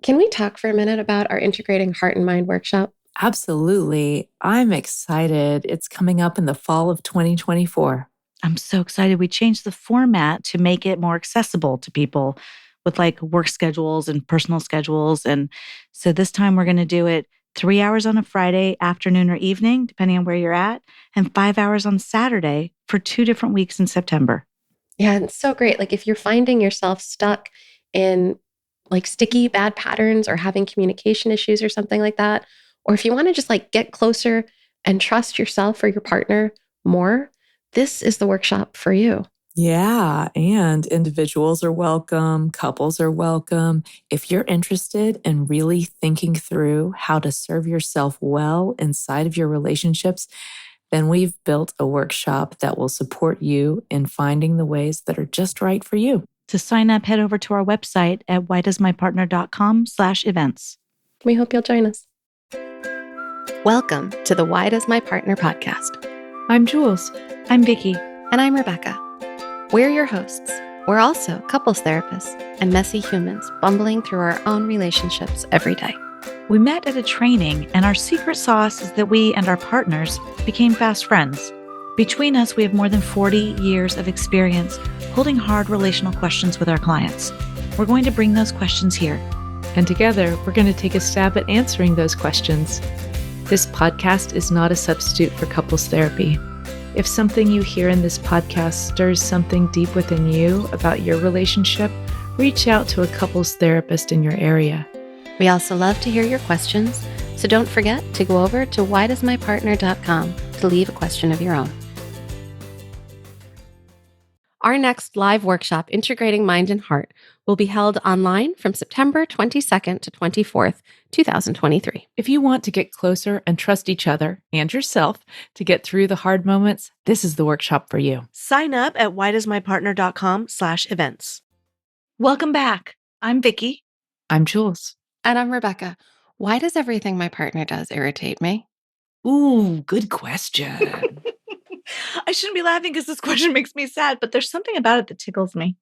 Can we talk for a minute about our Integrating Heart and Mind workshop? Absolutely. I'm excited. It's coming up in the fall of 2024. I'm so excited. We changed the format to make it more accessible to people with like work schedules and personal schedules. And so this time we're going to do it 3 hours on a Friday afternoon or evening, depending on where you're at, and 5 hours on Saturday for 2 different weeks in September. Yeah, it's so great. Like if you're finding yourself stuck in like sticky bad patterns or having communication issues or something like that, or if you want to just like get closer and trust yourself or your partner more, this is the workshop for you. Yeah, and individuals are welcome, couples are welcome. If you're interested in really thinking through how to serve yourself well inside of your relationships, then we've built a workshop that will support you in finding the ways that are just right for you. To sign up, head over to our website at whydoesmypartner.com/events. We hope you'll join us. Welcome to the Why Does My Partner podcast. I'm Jules. I'm Vicky. And I'm Rebecca. We're your hosts. We're also couples therapists and messy humans bumbling through our own relationships every day. We met at a training, and our secret sauce is that we and our partners became fast friends. Between us, we have more than 40 years of experience holding hard relational questions with our clients. We're going to bring those questions here. And together, we're going to take a stab at answering those questions. This podcast is not a substitute for couples therapy. If something you hear in this podcast stirs something deep within you about your relationship, reach out to a couples therapist in your area. We also love to hear your questions, so don't forget to go over to whydoesmypartner.com to leave a question of your own. Our next live workshop, Integrating Mind and Heart, will be held online from September 22nd to 24th, 2023. If you want to get closer and trust each other and yourself to get through the hard moments, this is the workshop for you. Sign up at whydoesmypartner.com/events. Welcome back. I'm Vicky. I'm Jules. And I'm Rebecca. Why does everything my partner does irritate me? Ooh, good question. I shouldn't be laughing because this question makes me sad, but there's something about it that tickles me.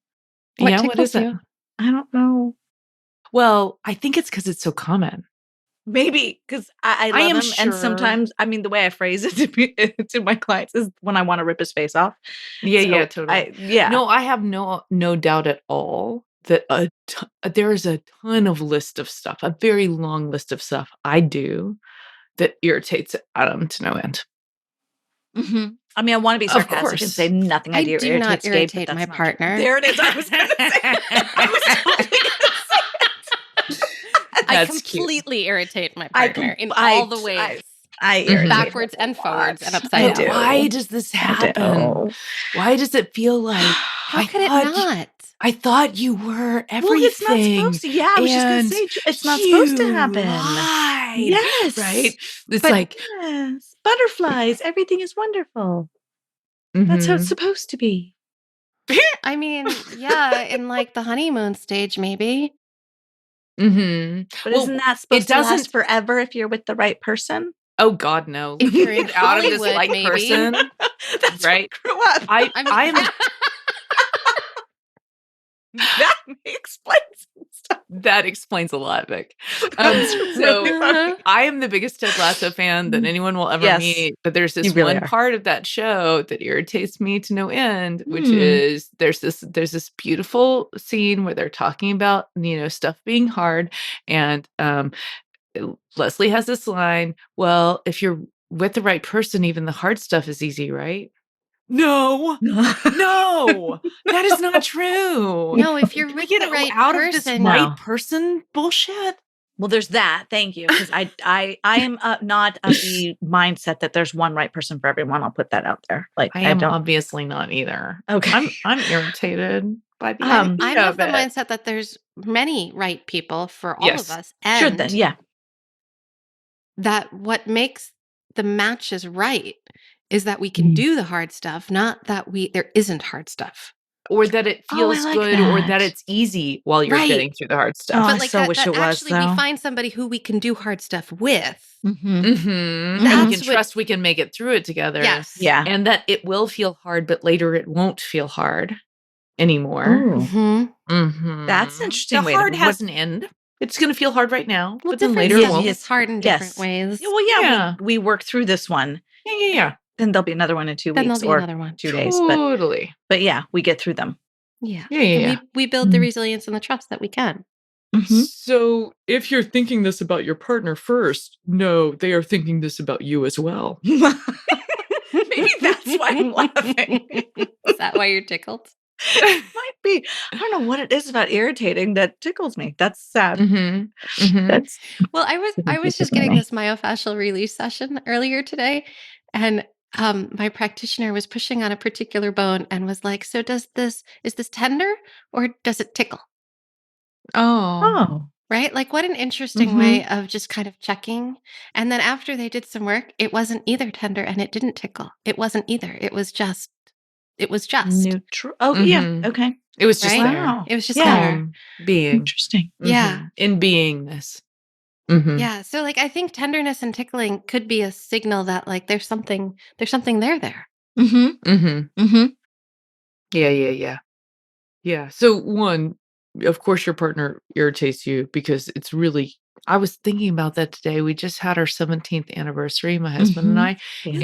What is it? I don't know. Well, I think it's because it's so common. Maybe because I love am him. sure. And sometimes, the way I phrase it to my clients is when I want to rip his face off. Yeah, totally. Yeah. No, I have no doubt at all that there is a ton of list of stuff, a very long list of stuff I do that irritates Adam to no end. Mm-hmm. I want to be sarcastic and say nothing I do not irritate my partner. There it is. I was going to say I completely irritate my partner in all the ways. I irritate backwards and forwards and upside down. Why does this happen? Why does it feel like how could it not? I thought you were everything. Well, it's not supposed to. Yeah, I was just going to say it's not supposed to happen. Lied. Yes, right. It's but like yes, butterflies. Everything is wonderful. That's how it's supposed to be. Yeah, in like the honeymoon stage, maybe. Mm-hmm. But isn't that supposed to last forever if you're with the right person? Oh God, no! If you're in out of this Hollywood, maybe. person, that's right? Grew up. I am. That explains stuff. That explains a lot, Vic. Really I am the biggest Ted Lasso fan that anyone will ever meet. But there's this one part of that show that irritates me to no end, which is there's this beautiful scene where they're talking about stuff being hard, and Leslie has this line. Well, if you're with the right person, even the hard stuff is easy, right? No, that is not true. No, if you're with the right out person, of this right person bullshit. Well, there's that. Thank you, because I am not of the mindset that there's one right person for everyone. I'll put that out there. Like I am obviously not either. Okay, I'm irritated by the I'm of the mindset that there's many right people for all of us, and that what makes the matches right is that we can do the hard stuff, not that there isn't hard stuff. Or that it feels good, or that it's easy while you're getting through the hard stuff. But like wish it was, actually, we find somebody who we can do hard stuff with. And we can trust we can make it through it together. Yes. Yeah. And that it will feel hard, but later it won't feel hard anymore. That's interesting. The hard has an end. It's going to feel hard right now, Well, but then different later it stuff won't. is hard in different ways. Yeah, well, Yeah. we work through this one. Yeah. Then there'll be another one in 2 Then weeks there'll be or another one. 2 days. Totally. But yeah, we get through them. Yeah. Yeah. And we build the resilience and the trust that we can. Mhm. So if you're thinking this about your partner first, no, they are thinking this about you as well. Maybe that's why I'm laughing. Is that why you're tickled? Might be. I don't know what it is about irritating that tickles me. That's sad. That's Well, I was just getting this myofascial release session earlier today, and my practitioner was pushing on a particular bone and was like, "So is this tender or does it tickle?" Oh. Right? Like, what an interesting way of just kind of checking. And then after they did some work, it wasn't either tender and it didn't tickle. It wasn't either. It was just Neutral. Oh, yeah. Okay. It was just Right? there. Wow. It was just Yeah. there. Being. Interesting. Yeah. In beingness. Mhm. Yeah. So like I think tenderness and tickling could be a signal that like there's something there. Mm-hmm. Yeah. Yeah. So one, of course your partner irritates you because it's really I was thinking about that today. We just had our 17th anniversary, my husband and I. And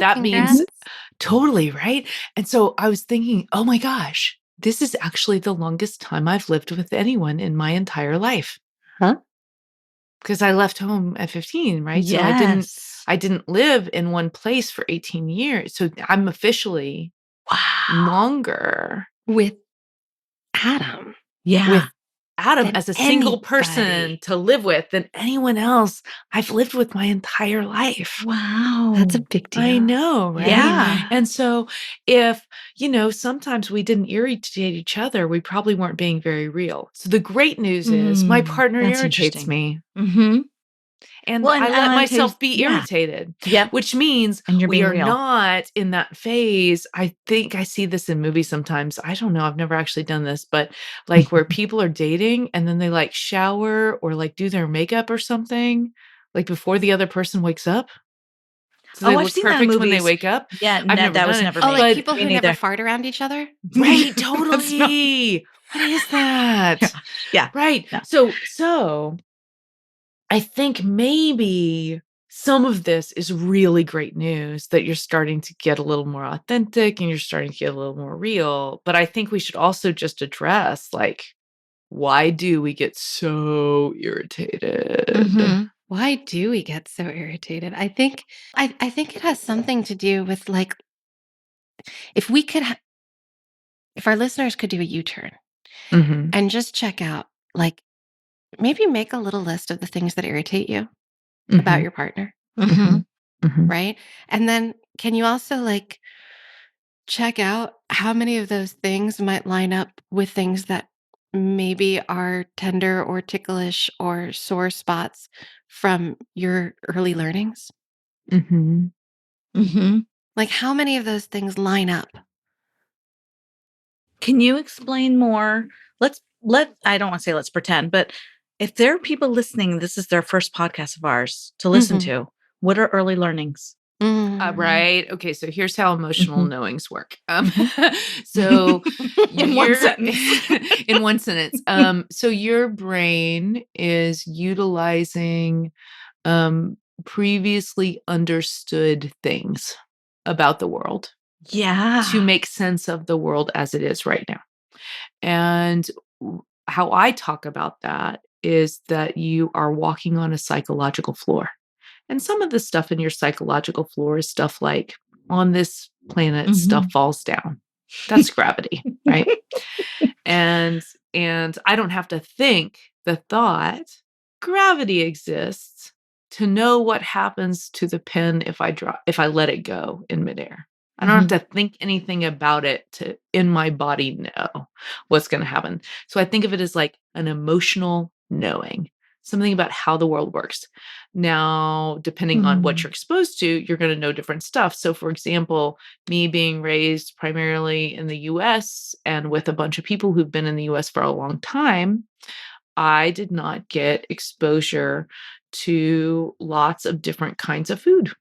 that means Congrats. totally, right? And so I was thinking, oh my gosh, this is actually the longest time I've lived with anyone in my entire life. Huh? Because I left home at 15, right? So Yes. I didn't live in one place for 18 years. So I'm officially longer With Adam. Yeah. with Adam Than as a single anybody. person to live with than anyone else I've lived with my entire life. Wow. That's a big deal. I know, right? Yeah. And so if, sometimes we didn't irritate each other, we probably weren't being very real. So the great news is my partner that's irritates interesting. me. Mm-hmm. And Well, I and let I myself taste- be yeah. irritated, Yep. which means And you're we being are real. not in that phase. I think I see this in movies sometimes. I don't know. I've never actually done this, but like where people are dating and then they like shower or like do their makeup or something like before the other person wakes up. So they I've look seen that in perfect when they movies. wake up. Yeah, I've never that was done it. never Oh, me. like But- people Me who neither. never fart around each other? Right, That's not- totally. What is that? Yeah. Right. No. So I think maybe some of this is really great news that you're starting to get a little more authentic and you're starting to get a little more real. But I think we should also just address like, why do we get so irritated? Mhm. Why do we get so irritated? I think it has something to do with like if we could if our listeners could do a U-turn Mhm. and just check out like maybe make a little list of the things that irritate you about Mhm. your partner, Mhm. Mhm. right? And then can you also like check out how many of those things might line up with things that maybe are tender or ticklish or sore spots from your early learnings? Mhm. Mhm. Like how many of those things line up? Can you explain more? I don't want to say let's pretend, but if there are people listening, this is their first podcast of ours to listen Mhm. to. What are early learnings? Right. Okay. So here's how emotional Mhm. knowings work. So In one your- sentence. in one sentence. So your brain is utilizing previously understood things about the world Yeah. to make sense of the world as it is right now. And how I talk about that is that you are walking on a psychological floor. And some of the stuff in your psychological floor is stuff like on this planet, stuff falls down. That's gravity, right? And I don't have to think the thought gravity exists to know what happens to the pen if I let it go in midair. I don't have to think anything about it to in my body know what's going to happen. So I think of it as like an emotional knowing, something about how the world works. Now, depending on what you're exposed to, you're going to know different stuff. So for example, me being raised primarily in the US and with a bunch of people who've been in the US for a long time, I did not get exposure to lots of different kinds of food.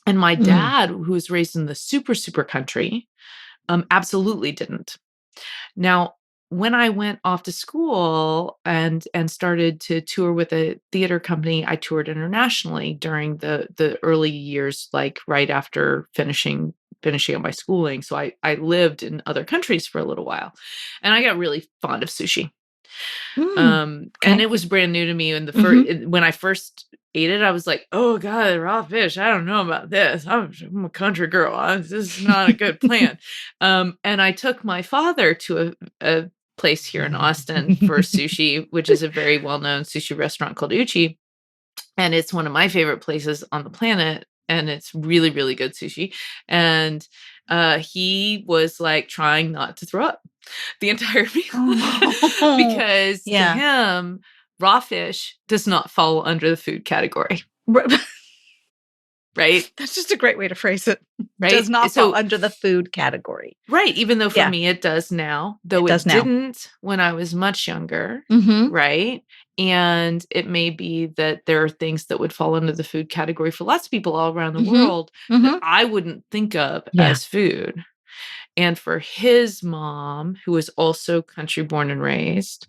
And my dad, who was raised in the super, super country, absolutely didn't. Now, when I went off to school and started to tour with a theater company, I toured internationally during the early years, like right after finishing up my schooling. So I lived in other countries for a little while, and I got really fond of sushi. And it was brand new to me. And when I first ate it, I was like, oh God, raw fish. I don't know about this. I'm a country girl. This is not a good plan. And I took my father to a place here in Austin for sushi, which is a very well-known sushi restaurant called Uchi. And it's one of my favorite places on the planet. And it's really, really good sushi. And he was like trying not to throw up the entire meal because to him, raw fish does not fall under the food category. Right? That's just a great way to phrase it. Right? Does not fall under the food category. Right. Even though for me it does now, though it didn't when I was much younger. Right. And it may be that there are things that would fall under the food category for lots of people all around the world that I wouldn't think of as food. And for his mom, who was also country born and raised,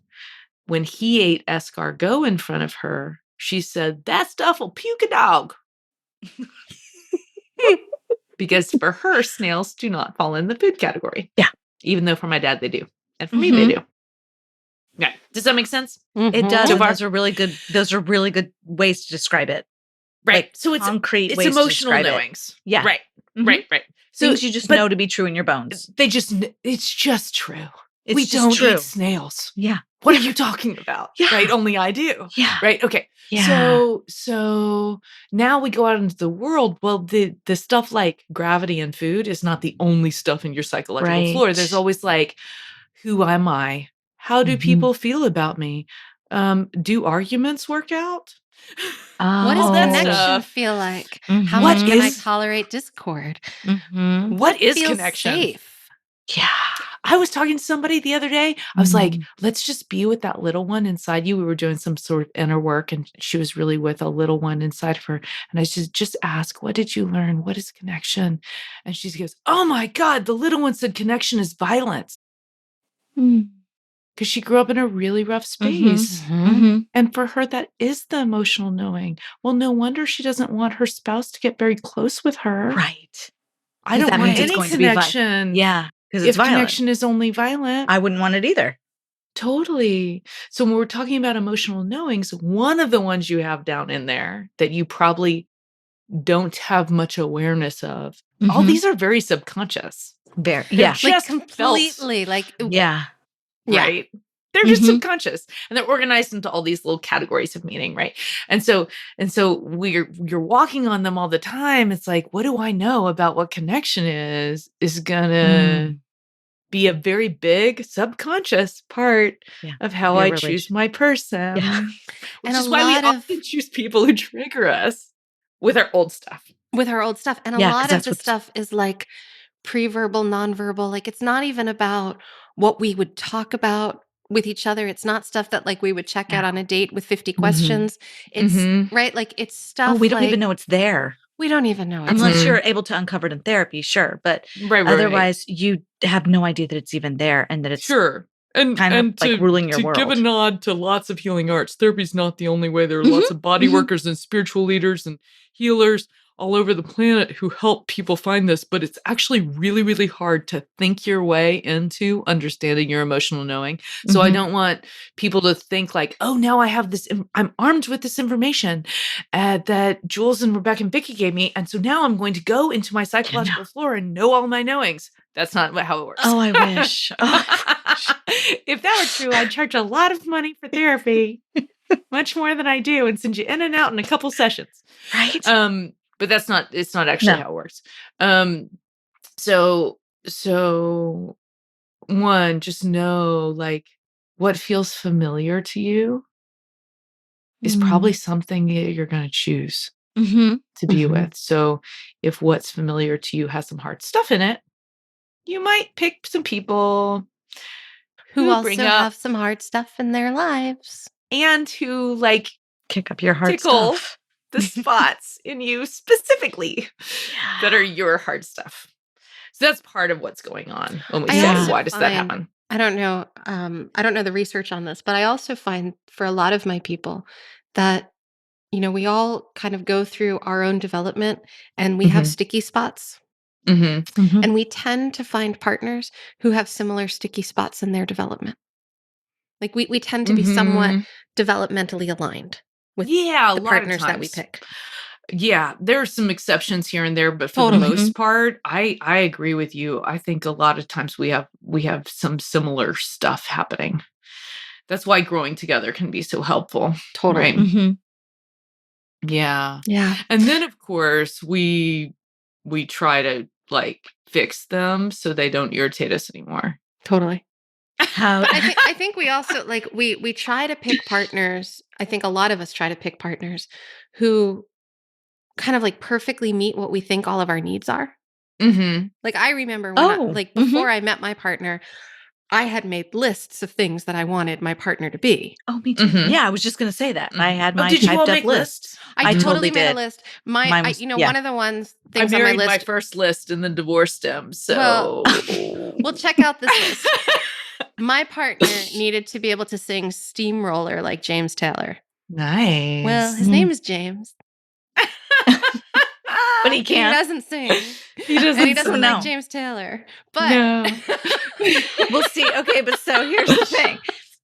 when he ate escargot in front of her, she said, that stuff will puke a dog. Because for her, snails do not fall in the food category. Yeah. Even though for my dad, they do. And for me, they do. Yeah. Does that make sense? It does. And those are really good ways to describe it. Right. Like so it's concrete it's ways emotional to describe knowings. It. Yeah. Right. Right. So things you just know to be true in your bones. It's just true. It's we just don't true. eat snails. Yeah. What are you talking about? Yeah. Right? Only I do. Yeah. Right? Okay. Yeah. So now we go out into the world. Well, the stuff like gravity and food is not the only stuff in your psychological floor. There's always like, who am I? How do people feel about me? Do arguments work out? What does connection feel like? How much can I tolerate discord? What is connection? Safe? Yeah. I was talking to somebody the other day. I was like, let's just be with that little one inside you. We were doing some sort of inner work, and she was really with a little one inside of her. And I just ask, what did you learn? What is connection? And she goes, oh my God, the little one said connection is violence. Because she grew up in a really rough space. And for her, that is the emotional knowing. Well, no wonder she doesn't want her spouse to get very close with her. Right. I don't want any connection. Yeah. If connection is only violent. I wouldn't want it either. Totally. So when we're talking about emotional knowings, one of the ones you have down in there that you probably don't have much awareness of, all these are very subconscious. Very. They're Like completely. Like, right. They're just subconscious, and they're organized into all these little categories of meaning, right? And so you're walking on them all the time. It's like, what do I know about what connection is gonna be a very big subconscious part of how I choose my person. Yeah. Which is why we often choose people who trigger us with our old stuff. And a lot of the stuff is like pre-verbal, nonverbal. Like, it's not even about what we would talk about with each other. It's not stuff that like we would check out on a date with 50 questions. It's right. Like, it's stuff. We don't even know it's there. We don't even know. Unless you're able to uncover it in therapy, sure. But otherwise, you have no idea that it's even there and that it's And kind of like ruling your world. To give a nod to lots of healing arts, therapy's not the only way. There are lots of body workers and spiritual leaders and healers all over the planet who help people find this, but it's actually really, really hard to think your way into understanding your emotional knowing. So I don't want people to think like, oh, now I have this, I'm armed with this information that Jules and Rebecca and Vicky gave me. And so now I'm going to go into my psychological floor and know all my knowings. That's not how it works. Oh, I wish. If that were true, I'd charge a lot of money for therapy, much more than I do, and send you in and out in a couple sessions. Right. But it's not actually how it works. So one, just know like what feels familiar to you is probably something you're going to choose to be with. So if what's familiar to you has some hard stuff in it, you might pick some people who also have some hard stuff in their lives and who like kick up your hard tickle stuff. The spots in you specifically that are your hard stuff. So that's part of what's going on when we say, why does that happen? I don't know. I don't know the research on this, but I also find for a lot of my people that, we all kind of go through our own development and we have Mhm. sticky spots. Mhm. And we tend to find partners who have similar sticky spots in their development. Like we tend to be somewhat Mhm. developmentally aligned with Yeah, a the lot of partners that we times. pick. Yeah, there are some exceptions here and there, but for the Totally. most part, I agree with you. I think a lot of times we have some similar stuff happening. That's why growing together can be so helpful, Totally. right? Mhm. Yeah. Yeah, And then of course, we try to like fix them so they don't irritate us anymore. totally. How But I think we also like we try to pick partners. I think a lot of us try to pick partners who kind of like perfectly meet what we think all of our needs are. Mhm. Like I remember when Oh, mhm. before I met my partner, I had made lists of things that I wanted my partner to be. Oh, me too. Mhm. Yeah, I was just gonna say that. I Mhm. had Oh, my did you all typed up make list. lists? I I Mhm. totally totally made a did. list. Mine was yeah. One of the I things on my married my list. first list and then divorced him, Well, so well, check out this list. My partner needed to be able to sing Steamroller like James Taylor. Well, Nice. his name is James, But he and he can't. doesn't sing, He and he doesn't doesn't sing. like No. James Taylor. But No. We'll see. Okay, but so here's the thing.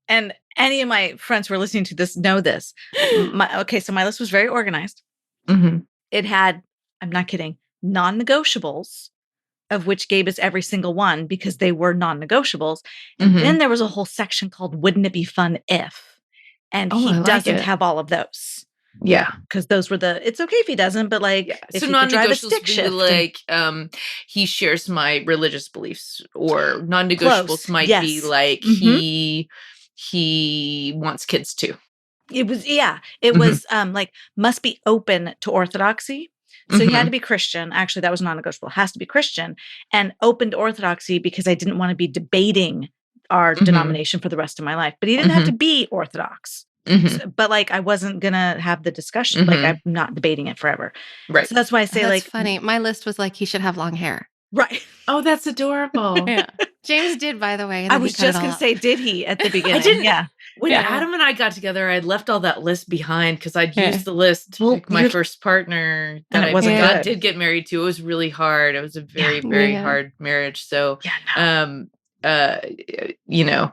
And any of my friends who are listening to this know this. So my list was very organized. Mhm. It had, I'm not kidding, non-negotiables, of which Gabe is every single one because they were non-negotiables. And then Mhm. there was a whole section called Wouldn't It Be Fun If? And Oh, he I like doesn't it. have all of those. Yeah. Because those were it's okay if he doesn't, but like Yeah. if So he could drive a non-negotiables stick would be shift. like he shares my religious beliefs, or non-negotiables Close. might be Yes. like Mhm. he wants kids too. It Mhm. was like must be open to orthodoxy. So he had to Mhm. be Christian. Actually, that was non-negotiable. Has to be Christian and open to orthodoxy because I didn't want to be debating our Mhm. denomination for the rest of my life. But he didn't have to Mhm. be Orthodox. Mhm. But like I wasn't gonna have the discussion. Like I'm Mhm. not debating it forever. Right. So that's why I say that's like funny. My list was like he should have long hair. right. Oh, that's adorable. Yeah, James did, by the way, and I then he was cut it just all gonna out. say, did he at the beginning? I didn't. Yeah. When Yeah. Adam and I got together, I'd left all that list behind because I'd Yeah. used the list to Well, pick my you're- first partner And that it wasn't Yeah. good. did get married to. It was really hard. It was a very, Yeah. very Yeah. hard marriage. So, Yeah. No. uh, you know,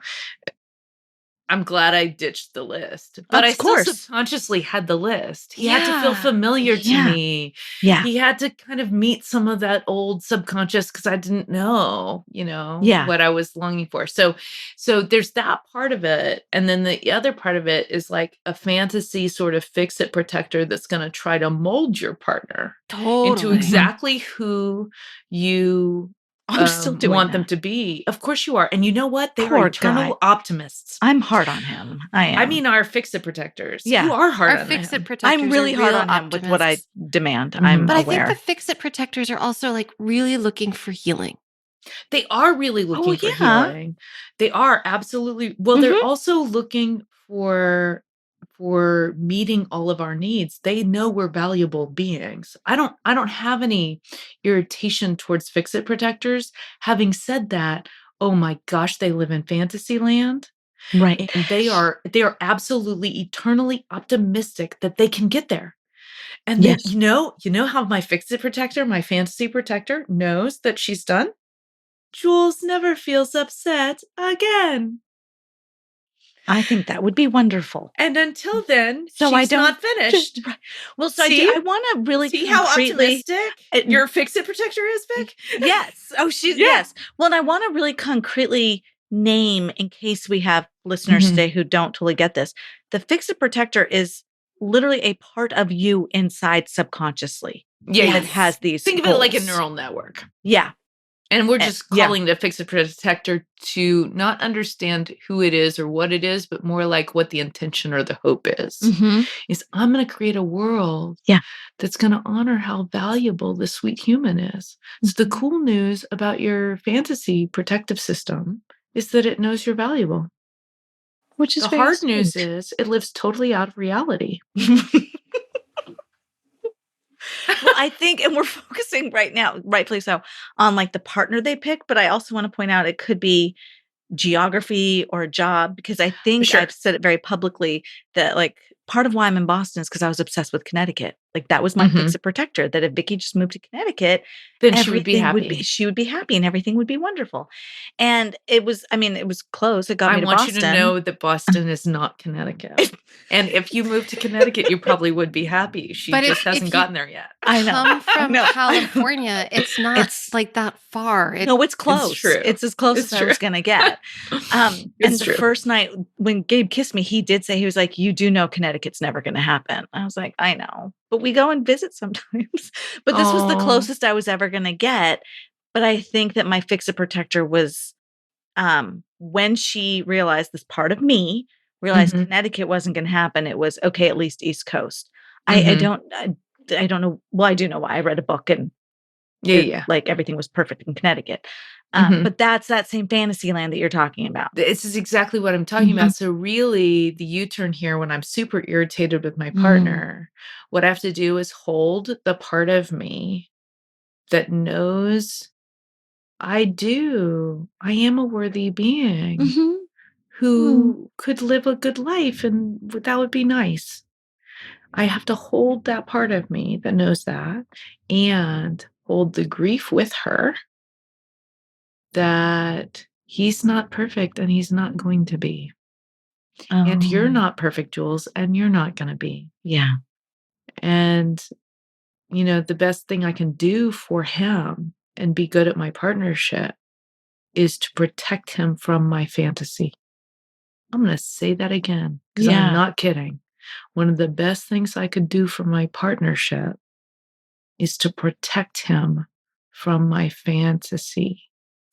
I'm glad I ditched the list, but I Of still course. subconsciously had the list. He had to feel Yeah. familiar to Yeah. me. Yeah. He had to kind of meet some of that old subconscious because I didn't know, Yeah. what I was longing for. So there's that part of it. And then the other part of it is like a fantasy sort of fix it protector that's going to try to mold your partner into Totally. exactly who you I'm still doing want them that. to be. Of course you are. And you know what? They Poor are eternal guy. optimists. I'm hard on him. I am. I mean, our fix-it protectors. Yeah. You are hard Our on fix-it him. protectors I'm really are hard real on him with what I optimists. demand. Mhm. I'm But I aware. think the fix-it protectors are also like really looking for healing. They are really looking for yeah. healing. They are absolutely. Well, they're also looking for meeting all of our needs. They know we're valuable beings. I don't have any irritation towards fix-it protectors. Having said that, oh my gosh, they live in fantasy land. Right. And they are absolutely eternally optimistic that they can get there. And then Yes. you know how my fix-it protector, my fantasy protector knows that she's done? Jules never feels upset again. I think that would be wonderful. And until then, So I she's don't not finished. Well, so See? I want to really See how concretely optimistic your fix-it protector is, Vic? Yes. Oh, she's Yeah. yes. Well, and I want to really concretely name in case we have listeners Mhm. today who don't totally get this. The fix it protector is literally a part of you inside subconsciously. Yeah, That has these think of it like a holes. neural network. Yeah. And we're just yeah. calling the fix-it protector to not understand who it is or what it is, but more like what the intention or the hope is. Mhm. Is I'm going to create a world that's going to honor how valuable this sweet human is. So the cool news about your fantasy protective system is that it knows you're valuable. Which is The very hard news sweet. is it lives totally out of reality. Well, I think, and we're focusing right now, rightfully so, on like the partner they pick. But I also want to point out it could be geography or a job, because I think Sure. I've said it very publicly that like part of why I'm in Boston is because I was obsessed with Connecticut. Like that was my fix it protector, that if Vicky just moved to Connecticut, then she would be she would be happy and everything would be wonderful. And it was close. It got me to want Boston. you to know that Boston is not Connecticut. And if you moved to Connecticut, you probably would be happy. She just hasn't gotten there yet. I know. Come from California, it's not like that far. No, it's close. It's true. It's as close as I was going to get. And the first night when Gabe kissed me, he did say, he was like, you do know Connecticut's never going to happen. I was like, I know, but we go and visit sometimes. But this was the closest I was ever going to get. But I think that my fix-it protector was when she realized this part of me, realized Connecticut wasn't going to happen. It was, okay, at least East Coast. I don't know. Well, I do know why. I read a book and like everything was perfect in Connecticut. But that's that same fantasy land that you're talking about. This is exactly what I'm talking about. So really the U-turn here, when I'm super irritated with my partner, what I have to do is hold the part of me that knows I am a worthy being who could live a good life, and that would be nice. I have to hold that part of me that knows that and hold the grief with her that he's not perfect and he's not going to be. And you're not perfect, Jules, and you're not going to be. Yeah. And, the best thing I can do for him and be good at my partnership is to protect him from my fantasy. I'm going to say that again because I'm not kidding. One of the best things I could do for my partnership is to protect him from my fantasy.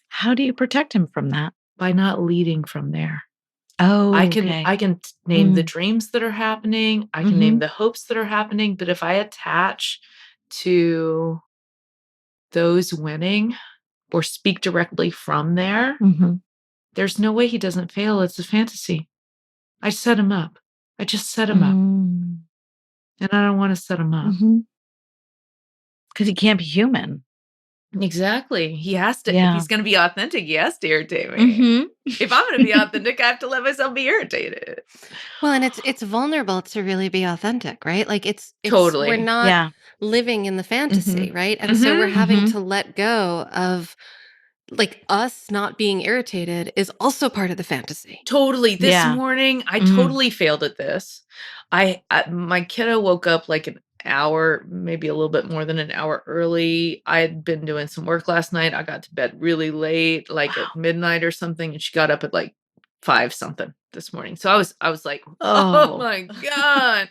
How do you protect him from that? By not leading from there. Oh, I can name the dreams that are happening. I can name the hopes that are happening. But if I attach to those winning or speak directly from there, there's no way he doesn't fail. It's a fantasy. I set him up. I just set him up. And I don't want to set him up. Because he can't be human. Exactly. He has to. If he's going to be authentic, he has to irritate me. If I'm going to be authentic, I have to let myself be irritated. Well, and it's vulnerable to really be authentic, right? Like it's totally. We're not living in the fantasy, right? And so we're having to let go of, like, us not being irritated is also part of the fantasy. Totally. This morning, I totally failed at this. My kiddo woke up like an hour, maybe a little bit more than an hour early. I had been doing some work last night. I got to bed really late, like at midnight or something, and she got up at like 5 something this morning. So I was like, oh my God,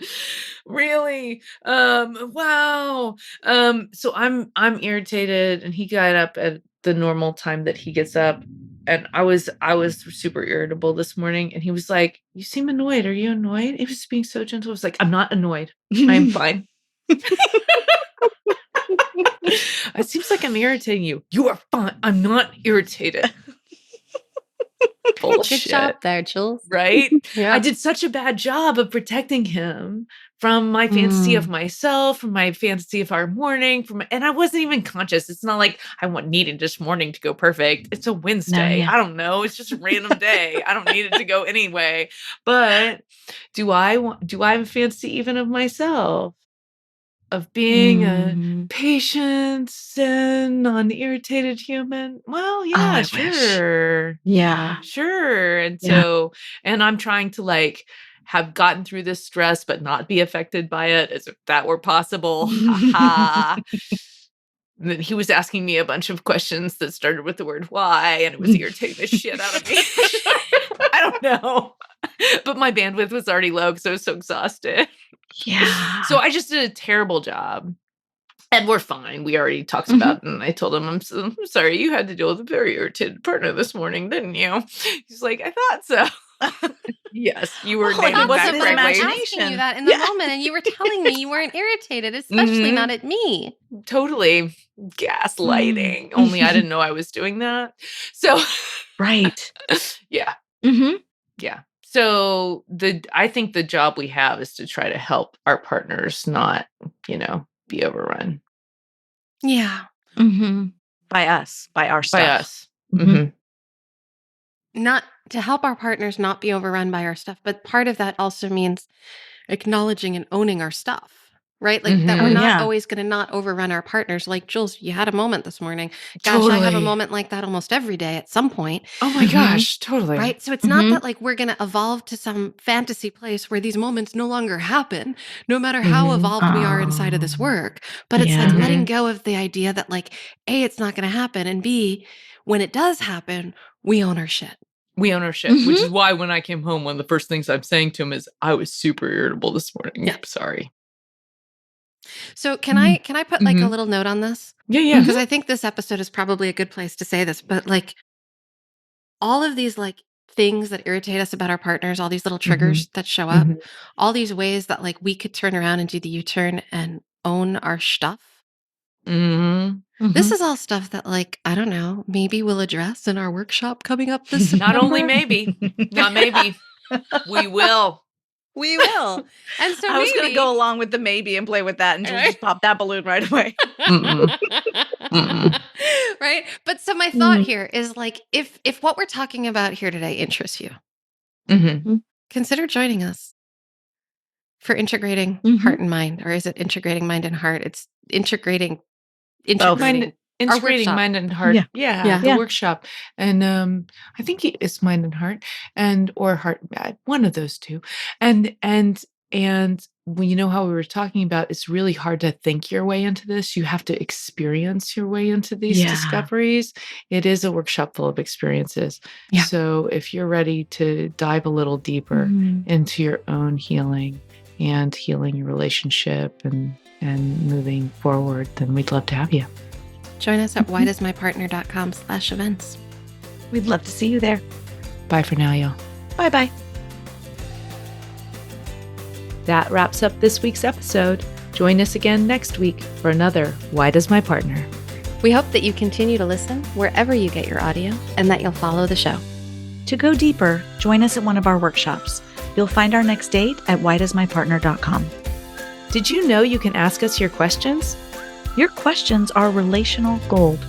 really? Wow. So I'm irritated, and he got up at the normal time that he gets up. And I was super irritable this morning, and he was like, you seem annoyed. Are you annoyed? He was being so gentle. I was like, I'm not annoyed. I'm fine. It seems like I'm irritating you. You are fine. I'm not irritated. Bullshit. Good job there, Jules. Right? I did such a bad job of protecting him from my fantasy of myself, from my fantasy of our morning, and I wasn't even conscious. It's not like I needed this morning to go perfect. It's a Wednesday. I don't know. It's just a random day. I don't need it to go anyway. But do I have a fantasy even of myself? Of being a patient, zen, non-irritated human? Well, yeah, sure. Yeah. Sure. And so, and I'm trying to like have gotten through this stress, but not be affected by it as if that were possible. Ha. And then he was asking me a bunch of questions that started with the word why, and it was irritating the shit out of me. I don't know. But my bandwidth was already low because I was so exhausted. Yeah. So I just did a terrible job. And we're fine. We already talked about it. And I told him, I'm sorry, you had to deal with a very irritated partner this morning, didn't you? He's like, I thought so. Yes, you were naming that correctly. I was asking you that in the moment, and you were telling me you weren't irritated, especially not at me. Totally. Gaslighting. Only I didn't know I was doing that. So. Right. Yeah. Yeah. So I think the job we have is to try to help our partners not, be overrun. Yeah. By us, by our stuff. By us. not to help our partners not be overrun by our stuff. But part of that also means acknowledging and owning our stuff, right? Like that we're not always going to not overrun our partners. Like, Jules, you had a moment this morning. Gosh, I have a moment like that almost every day at some point. Oh my gosh, totally. Right? So it's not that like we're going to evolve to some fantasy place where these moments no longer happen, no matter how evolved we are inside of this work. But it's like letting go of the idea that like, A, it's not going to happen. And B, when it does happen, we own our shit. We own our shit, which is why when I came home, one of the first things I'm saying to him is, I was super irritable this morning. Yeah. Sorry. So can I put like a little note on this? Yeah. Because I think this episode is probably a good place to say this, but like all of these like things that irritate us about our partners, all these little triggers that show up, all these ways that like we could turn around and do the U-turn and own our stuff. This is all stuff that like, I don't know, maybe we'll address in our workshop coming up this September. Not only maybe, not maybe, we will. We will. And so I was going to go along with the maybe and play with that and just pop that balloon right away. Right? But so my thought here is like, if what we're talking about here today interests you, consider joining us for integrating heart and mind. Or is it integrating mind and heart? It's integrating mind and heart. Yeah. The workshop. And I think it's mind and heart or heart and mind, one of those two. And when you know how we were talking about, it's really hard to think your way into this. You have to experience your way into these discoveries. It is a workshop full of experiences. Yeah. So if you're ready to dive a little deeper into your own healing and healing your relationship and moving forward, then we'd love to have you. Join us at whydoesmypartner.com/events. We'd love to see you there. Bye for now, y'all. Bye-bye. That wraps up this week's episode. Join us again next week for another Why Does My Partner? We hope that you continue to listen wherever you get your audio and that you'll follow the show. To go deeper, join us at one of our workshops. You'll find our next date at whydoesmypartner.com. Did you know you can ask us your questions? Your questions are relational gold.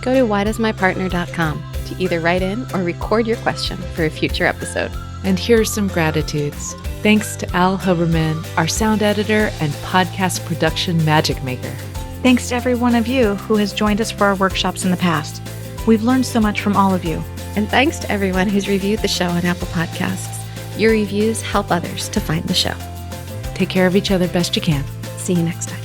Go to whydoesmypartner.com to either write in or record your question for a future episode. And here are some gratitudes. Thanks to Al Hoberman, our sound editor and podcast production magic maker. Thanks to every one of you who has joined us for our workshops in the past. We've learned so much from all of you. And thanks to everyone who's reviewed the show on Apple Podcasts. Your reviews help others to find the show. Take care of each other best you can. See you next time.